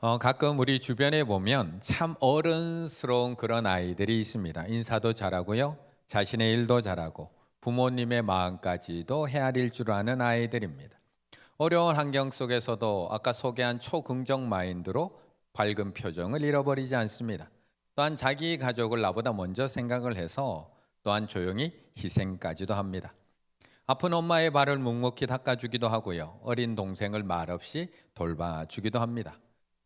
가끔 우리 주변에 보면 참 어른스러운 그런 아이들이 있습니다. 인사도 잘하고요, 자신의 일도 잘하고 부모님의 마음까지도 헤아릴 줄 아는 아이들입니다. 어려운 환경 속에서도 아까 소개한 초긍정 마인드로 밝은 표정을 잃어버리지 않습니다. 또한 자기 가족을 나보다 먼저 생각을 해서 또한 조용히 희생까지도 합니다. 아픈 엄마의 발을 묵묵히 닦아주기도 하고요, 어린 동생을 말없이 돌봐주기도 합니다.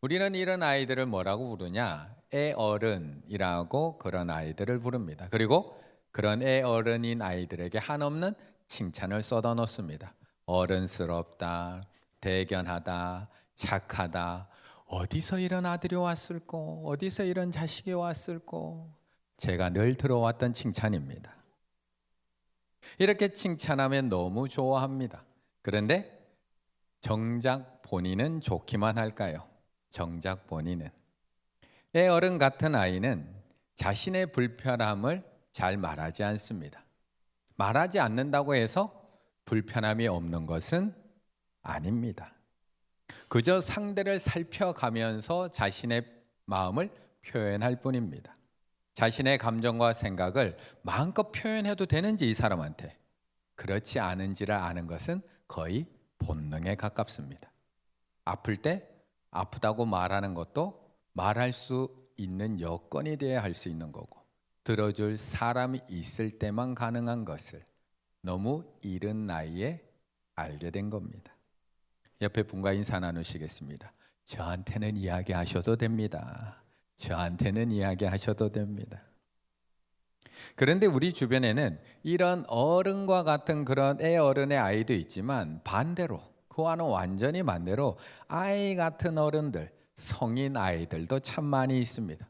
우리는 이런 아이들을 뭐라고 부르냐? 애어른이라고 그런 아이들을 부릅니다. 그리고 그런 애어른인 아이들에게 한없는 칭찬을 쏟아 놓습니다. 어른스럽다, 대견하다, 착하다. 어디서 이런 아들이 왔을꼬? 어디서 이런 자식이 왔을꼬? 제가 늘 들어왔던 칭찬입니다. 이렇게 칭찬하면 너무 좋아합니다. 그런데 정작 본인은 좋기만 할까요? 정작 본인은. 애 어른 같은 아이는 자신의 불편함을 잘 말하지 않습니다. 말하지 않는다고 해서 불편함이 없는 것은 아닙니다. 그저 상대를 살펴가면서 자신의 마음을 표현할 뿐입니다. 자신의 감정과 생각을 마음껏 표현해도 되는지 이 사람한테, 그렇지 않은지를 아는 것은 거의 본능에 가깝습니다. 아플 때 아프다고 말하는 것도 말할 수 있는 여건이 되어야 할 수 있는 거고, 들어줄 사람이 있을 때만 가능한 것을 너무 이른 나이에 알게 된 겁니다. 옆에 분과 인사 나누시겠습니다. 저한테는 이야기하셔도 됩니다. 저한테는 이야기하셔도 됩니다. 그런데 우리 주변에는 이런 어른과 같은 그런 애 어른의 아이도 있지만 반대로, 그와는 완전히 반대로 아이 같은 어른들, 성인 아이들도 참 많이 있습니다.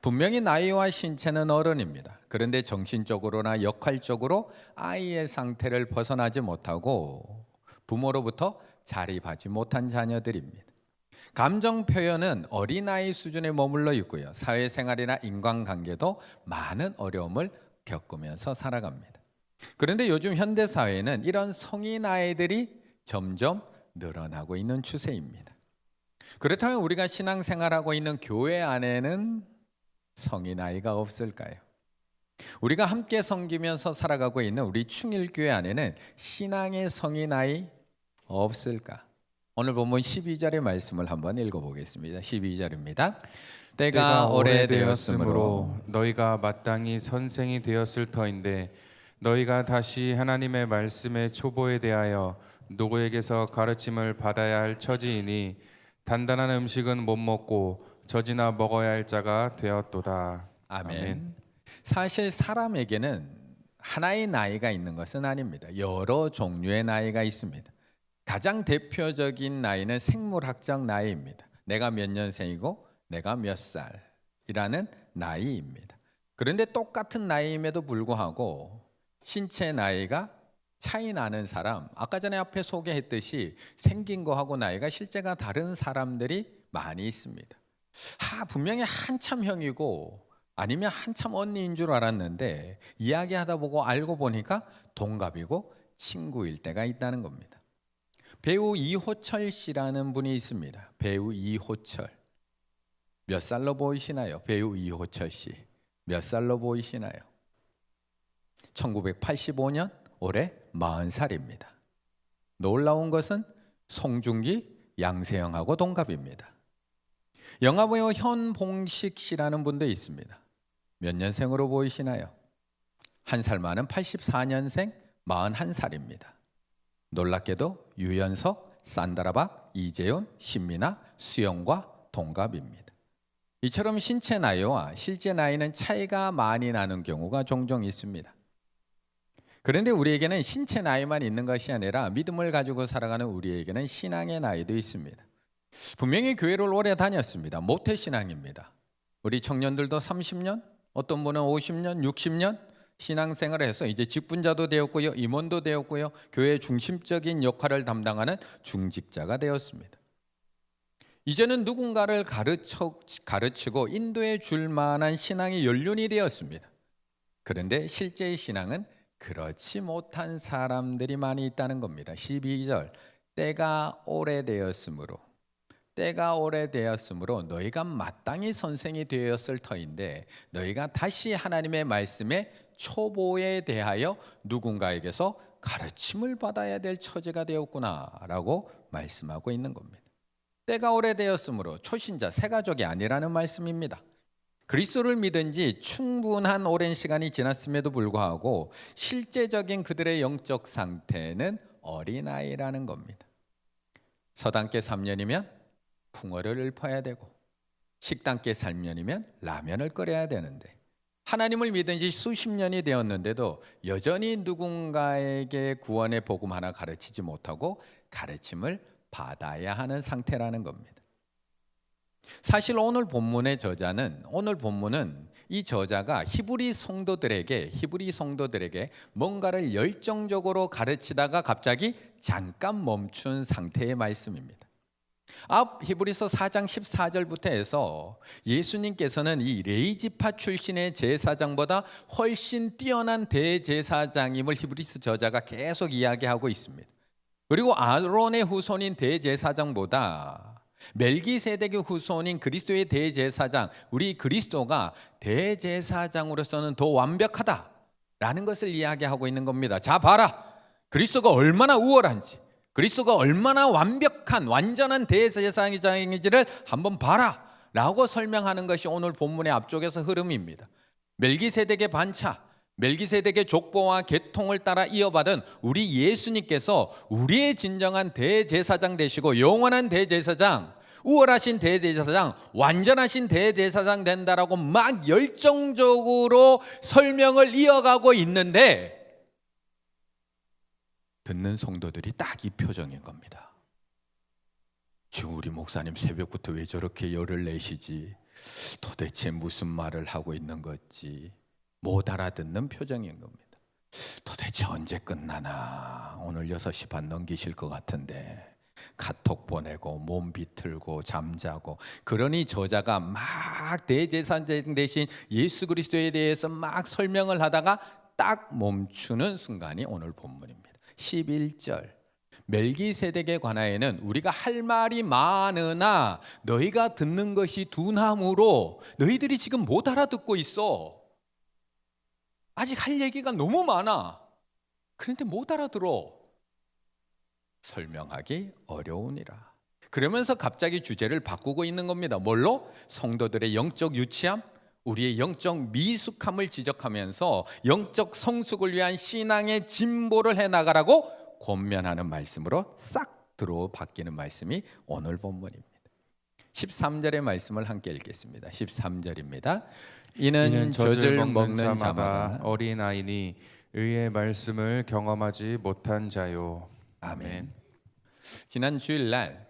분명히 나이와 신체는 어른입니다. 그런데 정신적으로나 역할적으로 아이의 상태를 벗어나지 못하고 부모로부터 자립하지 못한 자녀들입니다. 감정 표현은 어린아이 수준에 머물러 있고요, 사회생활이나 인간관계도 많은 어려움을 겪으면서 살아갑니다. 그런데 요즘 현대사회는 이런 성인 아이들이 점점 늘어나고 있는 추세입니다. 그렇다면 우리가 신앙생활하고 있는 교회 안에는 성인 아이가 없을까요? 우리가 함께 섬기면서 살아가고 있는 우리 충일교회 안에는 신앙의 성인 아이 없을까? 오늘 본문 12절의 말씀을 한번 읽어보겠습니다. 12절입니다. 때가 오래되었으므로 너희가 마땅히 선생이 되었을 터인데 너희가 다시 하나님의 말씀의 초보에 대하여 누구에게서 가르침을 받아야 할 처지이니 단단한 음식은 못 먹고 젖이나 먹어야 할 자가 되었도다. 아멘. 사실 사람에게는 하나의 나이가 있는 것은 아닙니다. 여러 종류의 나이가 있습니다. 가장 대표적인 나이는 생물학적 나이입니다. 내가 몇 년생이고 내가 몇 살이라는 나이입니다. 그런데 똑같은 나이임에도 불구하고 신체 나이가 차이 나는 사람, 아까 전에 앞에 소개했듯이 생긴 거하고 나이가 실제가 다른 사람들이 많이 있습니다. 분명히 한참 형이고 아니면 한참 언니인 줄 알았는데 이야기하다 보고 알고 보니까 동갑이고 친구일 때가 있다는 겁니다. 배우 이호철 씨라는 분이 있습니다. 배우 이호철. 몇 살로 보이시나요? 배우 이호철 씨. 몇 살로 보이시나요? 1985년 올해 40살입니다. 놀라운 것은 송중기, 양세형하고 동갑입니다. 영화배우 현봉식 씨라는 분도 있습니다. 몇 년생으로 보이시나요? 한 살 많은 84년생 41살입니다. 놀랍게도 유연석, 산드라박, 이재훈, 신민아, 수영과 동갑입니다. 이처럼 신체 나이와 실제 나이는 차이가 많이 나는 경우가 종종 있습니다. 그런데 우리에게는 신체 나이만 있는 것이 아니라 믿음을 가지고 살아가는 우리에게는 신앙의 나이도 있습니다. 분명히 교회를 오래 다녔습니다. 모태신앙입니다. 우리 청년들도 30년, 어떤 분은 50년, 60년 신앙생활을 해서 이제 직분자도 되었고요, 임원도 되었고요, 교회의 중심적인 역할을 담당하는 중직자가 되었습니다. 이제는 누군가를 가르치고 인도해 줄 만한 신앙의 연륜이 되었습니다. 그런데 실제의 신앙은 그렇지 못한 사람들이 많이 있다는 겁니다. 12절, 때가 오래되었으므로 때가 오래되었으므로 너희가 마땅히 선생이 되었을 터인데 너희가 다시 하나님의 말씀의 초보에 대하여 누군가에게서 가르침을 받아야 될 처지가 되었구나라고 말씀하고 있는 겁니다. 때가 오래되었으므로 초신자 새 가족이 아니라는 말씀입니다. 그리스도를 믿은 지 충분한 오랜 시간이 지났음에도 불구하고 실제적인 그들의 영적 상태는 어린아이라는 겁니다. 서당계 3년이면 풍어를 읊어야 되고 식당계 3년이면 라면을 끓여야 되는데 하나님을 믿은 지 수십 년이 되었는데도 여전히 누군가에게 구원의 복음 하나 가르치지 못하고 가르침을 받아야 하는 상태라는 겁니다. 사실 오늘 본문은 이 저자가 히브리 성도들에게 뭔가를 열정적으로 가르치다가 갑자기 잠깐 멈춘 상태의 말씀입니다. 앞 히브리서 4장 14절부터 해서 예수님께서는 이 레위지파 출신의 제사장보다 훨씬 뛰어난 대제사장임을 히브리서 저자가 계속 이야기하고 있습니다. 그리고 아론의 후손인 대제사장보다 멜기세덱의 후손인 그리스도의 대제사장, 우리 그리스도가 대제사장으로서는 더 완벽하다라는 것을 이야기하고 있는 겁니다. 자, 봐라. 그리스도가 얼마나 우월한지, 그리스도가 얼마나 완전한 대제사장인지를 한번 봐라 라고 설명하는 것이 오늘 본문의 앞쪽에서 흐름입니다. 멜기세덱의 반차, 멜기세덱의 족보와 계통을 따라 이어받은 우리 예수님께서 우리의 진정한 대제사장 되시고 영원한 대제사장, 우월하신 대제사장, 완전하신 대제사장 된다라고 막 열정적으로 설명을 이어가고 있는데 듣는 성도들이 딱 이 표정인 겁니다. 지금 우리 목사님 새벽부터 왜 저렇게 열을 내시지? 도대체 무슨 말을 하고 있는 건지 못 알아듣는 표정인 겁니다. 도대체 언제 끝나나? 오늘 6시 반 넘기실 것 같은데 카톡 보내고 몸 비틀고 잠자고. 그러니 저자가 막 대제사장 대신 예수 그리스도에 대해서 막 설명을 하다가 딱 멈추는 순간이 오늘 본문입니다. 11절 멜기세덱에 관하여는 우리가 할 말이 많으나 너희가 듣는 것이 둔함으로 너희들이 지금 못 알아듣고 있어. 아직 할 얘기가 너무 많아. 그런데 못 알아들어. 설명하기 어려우니라. 그러면서 갑자기 주제를 바꾸고 있는 겁니다. 뭘로? 성도들의 영적 유치함, 우리의 영적 미숙함을 지적하면서 영적 성숙을 위한 신앙의 진보를 해나가라고 권면하는 말씀으로 싹 들어 바뀌는 말씀이 오늘 본문입니다. 13절의 말씀을 함께 읽겠습니다. 13절입니다. 이는 젖을 먹는 자마다 어린아이니 의의 말씀을 경험하지 못한 자요. 아멘. 지난 주일날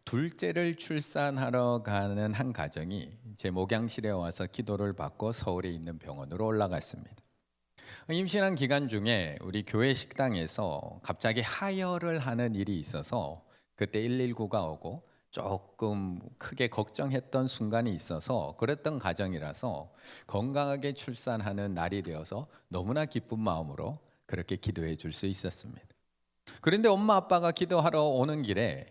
둘째를 출산하러 가는 한 가정이 제 목양실에 와서 기도를 받고 서울에 있는 병원으로 올라갔습니다. 임신한 기간 중에 우리 교회 식당에서 갑자기 하혈을 하는 일이 있어서 그때 119가 오고 조금 크게 걱정했던 순간이 있어서 그랬던 가정이라서 건강하게 출산하는 날이 되어서 너무나 기쁜 마음으로 그렇게 기도해 줄 수 있었습니다. 그런데 엄마 아빠가 기도하러 오는 길에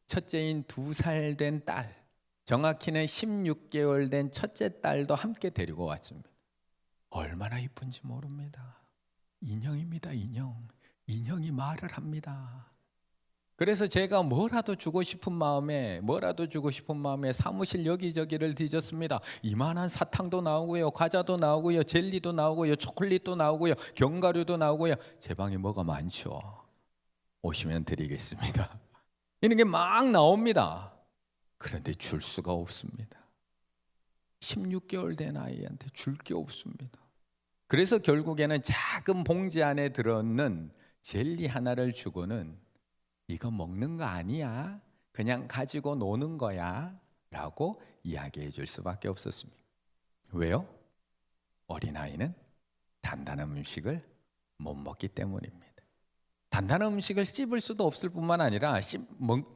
첫째인 2살 된 딸, 정확히는 16개월 된 첫째 딸도 함께 데리고 왔습니다. 얼마나 이쁜지 모릅니다. 인형입니다. 인형이 말을 합니다. 그래서 제가 뭐라도 주고 싶은 마음에 사무실 여기저기를 뒤졌습니다. 이만한 사탕도 나오고요, 과자도 나오고요, 젤리도 나오고요, 초콜릿도 나오고요, 견과류도 나오고요. 제 방에 뭐가 많죠. 오시면 드리겠습니다. 이런 게 막 나옵니다. 그런데 줄 수가 없습니다. 16개월 된 아이한테 줄 게 없습니다. 그래서 결국에는 작은 봉지 안에 들어있는 젤리 하나를 주고는 이거 먹는 거 아니야, 그냥 가지고 노는 거야 라고 이야기해 줄 수밖에 없었습니다. 왜요? 어린아이는 단단한 음식을 못 먹기 때문입니다. 단단한 음식을 씹을 수도 없을 뿐만 아니라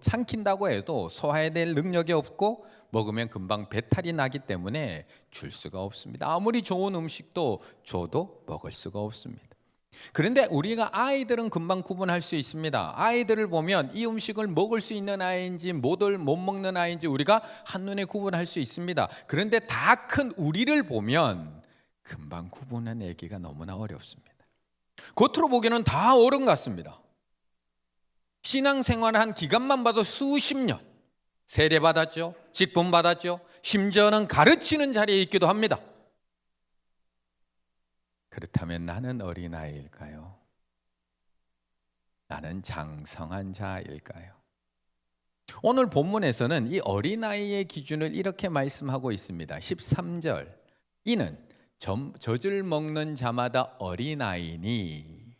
삼킨다고 해도 소화해낼 능력이 없고 먹으면 금방 배탈이 나기 때문에 줄 수가 없습니다. 아무리 좋은 음식도 줘도 먹을 수가 없습니다. 그런데 우리가 아이들은 금방 구분할 수 있습니다. 아이들을 보면 이 음식을 먹을 수 있는 아이인지 못 먹는 아이인지 우리가 한눈에 구분할 수 있습니다. 그런데 다 큰 우리를 보면 금방 구분해내기가 너무나 어렵습니다. 겉으로 보기에는 다 어른 같습니다. 신앙생활한 기간만 봐도 수십 년 세례 받았죠. 직분 받았죠. 심지어는 가르치는 자리에 있기도 합니다. 그렇다면 나는 어린아이일까요? 나는 장성한 자일까요? 오늘 본문에서는 이 어린아이의 기준을 이렇게 말씀하고 있습니다. 13절, 이는 젖을 먹는 자마다 어린아이니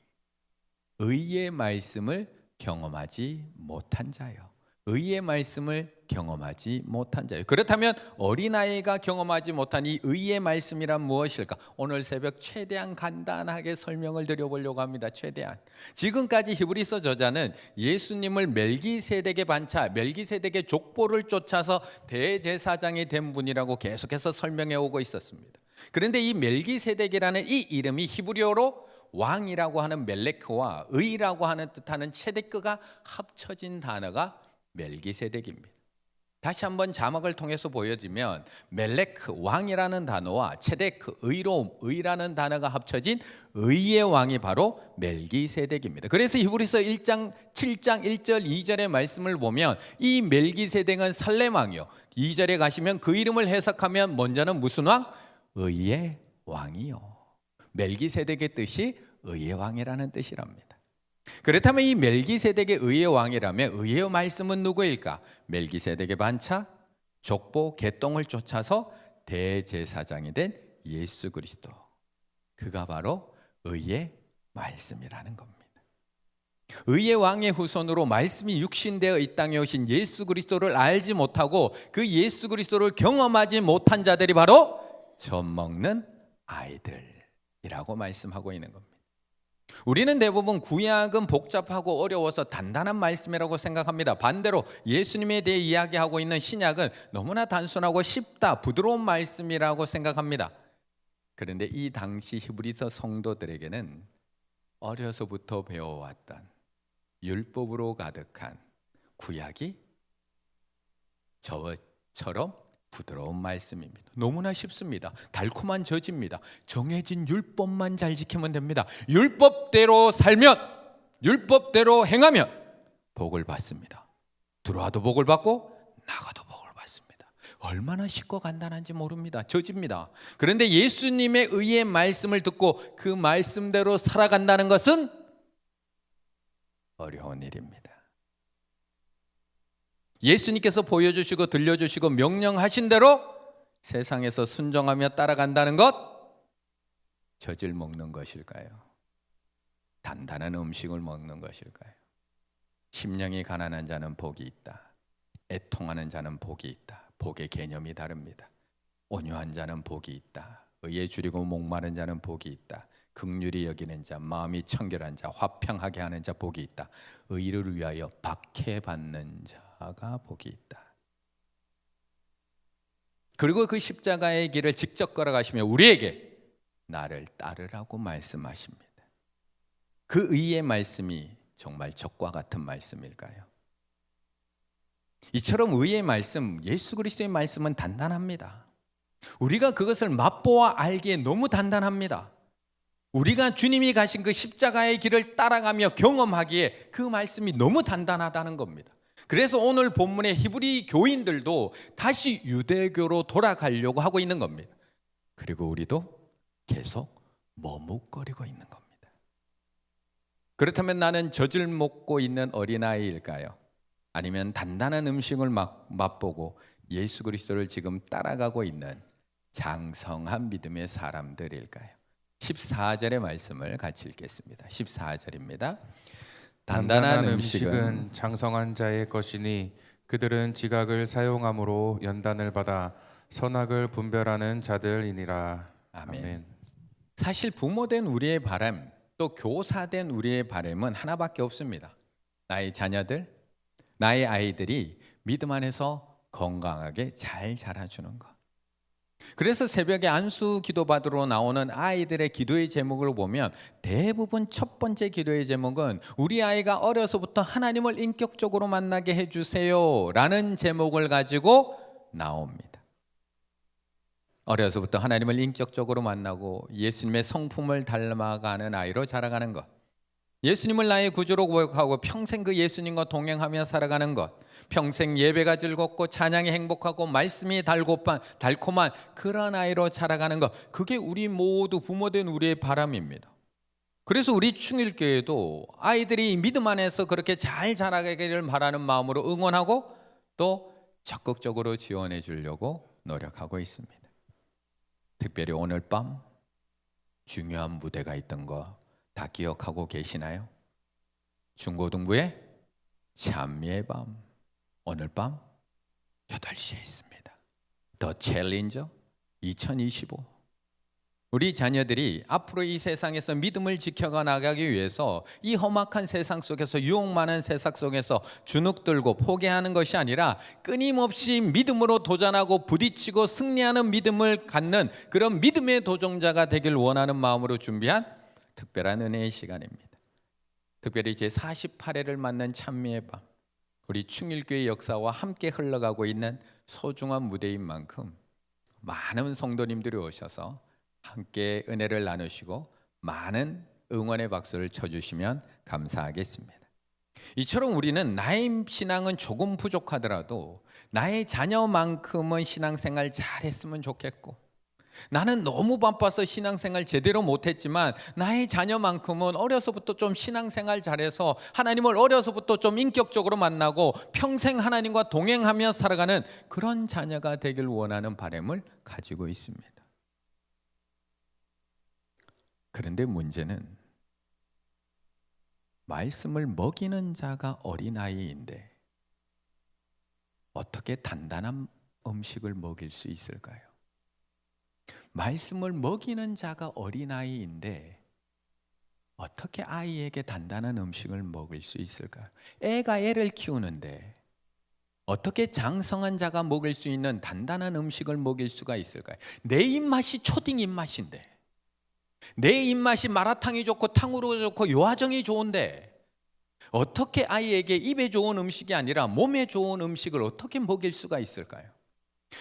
의의 말씀을 경험하지 못한 자요. 의의 말씀을 경험하지 못한 자요. 그렇다면 어린아이가 경험하지 못한 이 의의 말씀이란 무엇일까? 오늘 새벽 최대한 간단하게 설명을 드려보려고 합니다. 최대한. 지금까지 히브리서 저자는 예수님을 멜기세덱의 반차, 멜기세덱의 족보를 쫓아서 대제사장이 된 분이라고 계속해서 설명해 오고 있었습니다. 그런데 이 멜기세덱이라는 이 이름이 히브리어로 왕이라고 하는 멜레크와 의라고 하는 뜻하는 체데크가 합쳐진 단어가 멜기세덱입니다. 다시 한번 자막을 통해서 보여주면 멜레크 왕이라는 단어와 체데크 의로움 의라는 단어가 합쳐진 의의 왕이 바로 멜기세덱입니다. 그래서 히브리서 1장 7장 1절 2절의 말씀을 보면 이 멜기세덱은 살렘 왕이요. 2절에 가시면 그 이름을 해석하면 먼저는 무슨 왕? 의의 왕이요. 멜기세덱의 뜻이 의의 왕이라는 뜻이랍니다. 그렇다면 이 멜기세덱의 의의 왕이라면 의의 말씀은 누구일까? 멜기세덱의 반차, 족보, 계통을 쫓아서 대제사장이 된 예수 그리스도. 그가 바로 의의 말씀이라는 겁니다. 의의 왕의 후손으로 말씀이 육신되어 이 땅에 오신 예수 그리스도를 알지 못하고 그 예수 그리스도를 경험하지 못한 자들이 바로 젖 먹는 아이들이라고 말씀하고 있는 겁니다. 우리는 대부분 구약은 복잡하고 어려워서 단단한 말씀이라고 생각합니다. 반대로 예수님에 대해 이야기하고 있는 신약은 너무나 단순하고 쉽다, 부드러운 말씀이라고 생각합니다. 그런데 이 당시 히브리서 성도들에게는 어려서부터 배워왔던 율법으로 가득한 구약이 저처럼 부드러운 말씀입니다. 너무나 쉽습니다. 달콤한 젖입니다. 정해진 율법만 잘 지키면 됩니다. 율법대로 살면, 율법대로 행하면 복을 받습니다. 들어와도 복을 받고 나가도 복을 받습니다. 얼마나 쉽고 간단한지 모릅니다. 젖입니다. 그런데 예수님의 의의 말씀을 듣고 그 말씀대로 살아간다는 것은 어려운 일입니다. 예수님께서 보여주시고 들려주시고 명령하신 대로 세상에서 순종하며 따라간다는 것, 젖을 먹는 것일까요? 단단한 음식을 먹는 것일까요? 심령이 가난한 자는 복이 있다. 애통하는 자는 복이 있다. 복의 개념이 다릅니다. 온유한 자는 복이 있다. 의에 줄이고 목마른 자는 복이 있다. 긍휼히 여기는 자, 마음이 청결한 자, 화평하게 하는 자 복이 있다. 의를 위하여 박해받는 자가 복이 있다. 그리고 그 십자가의 길을 직접 걸어가시며 우리에게 나를 따르라고 말씀하십니다. 그 의의 말씀이 정말 적과 같은 말씀일까요? 이처럼 의의 말씀, 예수 그리스도의 말씀은 단단합니다. 우리가 그것을 맛보아 알기에 너무 단단합니다. 우리가 주님이 가신 그 십자가의 길을 따라가며 경험하기에 그 말씀이 너무 단단하다는 겁니다. 그래서 오늘 본문의 히브리 교인들도 다시 유대교로 돌아가려고 하고 있는 겁니다. 그리고 우리도 계속 머뭇거리고 있는 겁니다. 그렇다면 나는 젖을 먹고 있는 어린아이일까요? 아니면 단단한 음식을 맛보고 예수 그리스도를 지금 따라가고 있는 장성한 믿음의 사람들일까요? 14절의 말씀을 같이 읽겠습니다. 14절입니다. 단단한 음식은 장성한 자의 것이니 그들은 지각을 사용함으로 연단을 받아 선악을 분별하는 자들이니라. 아멘. 사실 부모된 우리의 바람, 또 교사된 우리의 바람은 하나밖에 없습니다. 나의 자녀들, 나의 아이들이 믿음 안에서 건강하게 잘 자라주는 것. 그래서 새벽에 안수 기도 받으러 나오는 아이들의 기도의 제목을 보면 대부분 첫 번째 기도의 제목은 우리 아이가 어려서부터 하나님을 인격적으로 만나게 해주세요 라는 제목을 가지고 나옵니다. 어려서부터 하나님을 인격적으로 만나고 예수님의 성품을 닮아가는 아이로 자라가는 것, 예수님을 나의 구주로 고백하고 평생 그 예수님과 동행하며 살아가는 것, 평생 예배가 즐겁고 찬양이 행복하고 말씀이 달콤한 그런 아이로 자라가는 것, 그게 우리 모두 부모된 우리의 바람입니다. 그래서 우리 충일교회도 아이들이 믿음 안에서 그렇게 잘 자라가기를 바라는 마음으로 응원하고 또 적극적으로 지원해 주려고 노력하고 있습니다. 특별히 오늘 밤 중요한 무대가 있던 거 다 기억하고 계시나요? 중고등부의 찬미의 밤, 오늘 밤 8시에 있습니다. 더 챌린저 2025. 우리 자녀들이 앞으로 이 세상에서 믿음을 지켜가 나가기 위해서 이 험악한 세상 속에서 유혹 많은 세상 속에서 주눅들고 포기하는 것이 아니라 끊임없이 믿음으로 도전하고 부딪히고 승리하는 믿음을 갖는 그런 믿음의 도전자가 되길 원하는 마음으로 준비한 특별한 은혜의 시간입니다. 특별히 제48회를 맞는 찬미의 밤, 우리 충일교회 역사와 함께 흘러가고 있는 소중한 무대인 만큼 많은 성도님들이 오셔서 함께 은혜를 나누시고 많은 응원의 박수를 쳐주시면 감사하겠습니다. 이처럼 우리는 나의 신앙은 조금 부족하더라도 나의 자녀만큼은 신앙생활 잘했으면 좋겠고, 나는 너무 바빠서 신앙생활 제대로 못했지만 나의 자녀만큼은 어려서부터 좀 신앙생활 잘해서 하나님을 어려서부터 좀 인격적으로 만나고 평생 하나님과 동행하며 살아가는 그런 자녀가 되길 원하는 바람을 가지고 있습니다. 그런데 문제는 말씀을 먹이는 자가 어린아이인데 어떻게 단단한 음식을 먹일 수 있을까요? 말씀을 먹이는 자가 어린아이인데 어떻게 아이에게 단단한 음식을 먹일 수 있을까요? 애가 애를 키우는데 어떻게 장성한 자가 먹을 수 있는 단단한 음식을 먹일 수가 있을까요? 내 입맛이 초딩 입맛인데, 내 입맛이 마라탕이 좋고 탕후루가 좋고 요화정이 좋은데 어떻게 아이에게 입에 좋은 음식이 아니라 몸에 좋은 음식을 어떻게 먹일 수가 있을까요?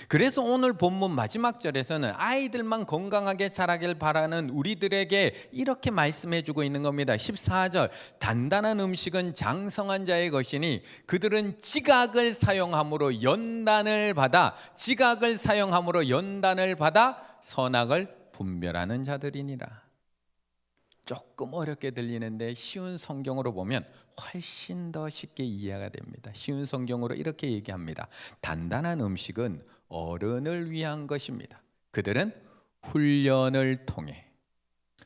그래서 오늘 본문 마지막 절에서는 아이들만 건강하게 자라길 바라는 우리들에게 이렇게 말씀해 주고 있는 겁니다. 14절, 단단한 음식은 장성한 자의 것이니 그들은 지각을 사용함으로 연단을 받아 선악을 분별하는 자들이니라. 조금 어렵게 들리는데 쉬운 성경으로 보면 훨씬 더 쉽게 이해가 됩니다. 쉬운 성경으로 이렇게 얘기합니다. 단단한 음식은 어른을 위한 것입니다. 그들은 훈련을 통해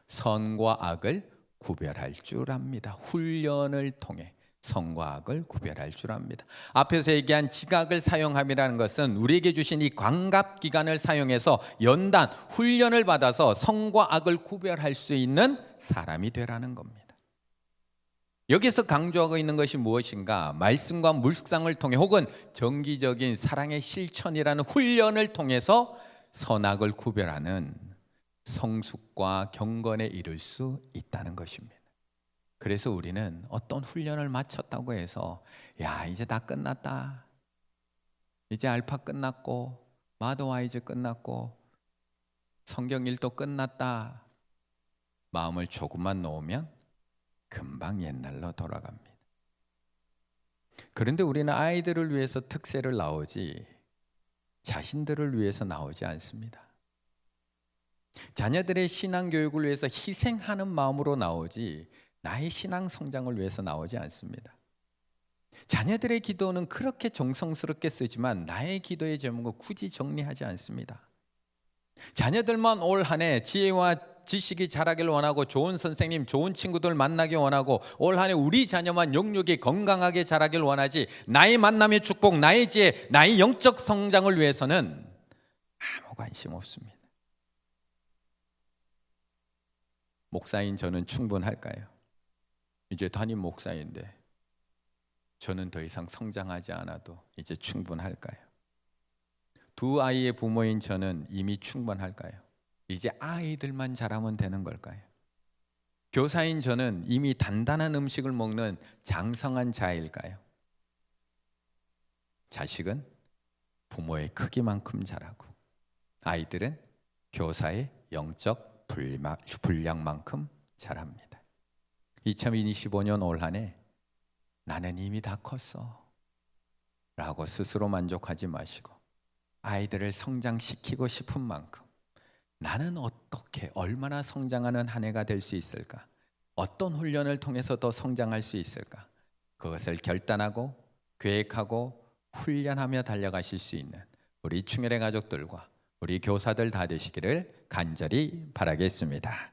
선과 악을 구별할 줄 압니다. 훈련을 통해 선과 악을 구별할 줄 압니다. 앞에서 얘기한 지각을 사용함이라는 것은 우리에게 주신 이 광갑기관을 사용해서 연단, 훈련을 받아서 선과 악을 구별할 수 있는 사람이 되라는 겁니다. 여기서 강조하고 있는 것이 무엇인가? 말씀과 묵상을 통해 혹은 정기적인 사랑의 실천이라는 훈련을 통해서 선악을 구별하는 성숙과 경건에 이를 수 있다는 것입니다. 그래서 우리는 어떤 훈련을 마쳤다고 해서 야, 이제 다 끝났다, 이제 알파 끝났고 마더와이즈 끝났고 성경 일도 끝났다, 마음을 조금만 놓으면 금방 옛날로 돌아갑니다. 그런데 우리는 아이들을 위해서 특세를 나오지 자신들을 위해서 나오지 않습니다. 자녀들의 신앙 교육을 위해서 희생하는 마음으로 나오지 나의 신앙 성장을 위해서 나오지 않습니다. 자녀들의 기도는 그렇게 정성스럽게 쓰지만 나의 기도의 제목은 굳이 정리하지 않습니다. 자녀들만 올 한 해 지혜와 지식이 자라길 원하고 좋은 선생님, 좋은 친구들 만나길 원하고 올 한 해 우리 자녀만 영육이 건강하게 자라길 원하지 나의 만남의 축복, 나의 지혜, 나의 영적 성장을 위해서는 아무 관심 없습니다. 목사인 저는 충분할까요? 이제 담임 목사인데 저는 더 이상 성장하지 않아도 이제 충분할까요? 두 아이의 부모인 저는 이미 충분할까요? 이제 아이들만 잘하면 되는 걸까요? 교사인 저는 이미 단단한 음식을 먹는 장성한 자일까요? 자식은 부모의 크기만큼 자라고 아이들은 교사의 영적 분량만큼 자랍니다. 2025년 올 한 해 나는 이미 다 컸어 라고 스스로 만족하지 마시고 아이들을 성장시키고 싶은 만큼 나는 어떻게 얼마나 성장하는 한 해가 될 수 있을까? 어떤 훈련을 통해서 더 성장할 수 있을까? 그것을 결단하고 계획하고 훈련하며 달려가실 수 있는 우리 충혈의 가족들과 우리 교사들 다 되시기를 간절히 바라겠습니다.